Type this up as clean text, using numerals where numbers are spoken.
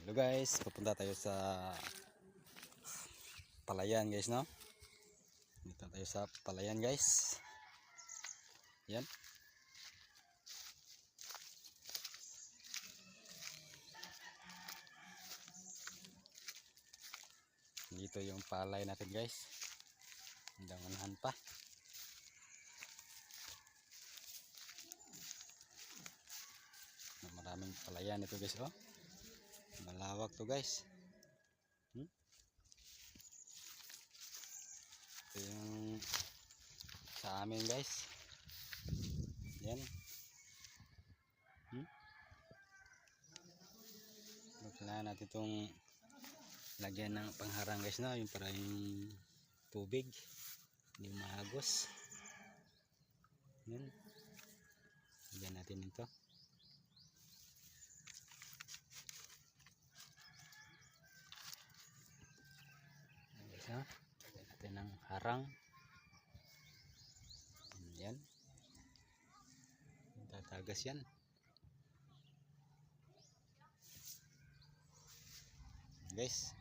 Hello guys, pupunta tayo sa palayan guys, no? Dito tayo sa palayan guys. Yan. Dito yung palay natin guys. Hanggang unahan pa. Maraming palayan ito guys, oh. Malawak to guys. Ito yung sa amin guys. Yan. Kailangan natin itong lagyan ng pangharang guys, no? Yung para yung tubig hindi maagos. Yan. Lagyan natin ito. Lagyan natin ng harang. Yan. Tatagas yan. Guys.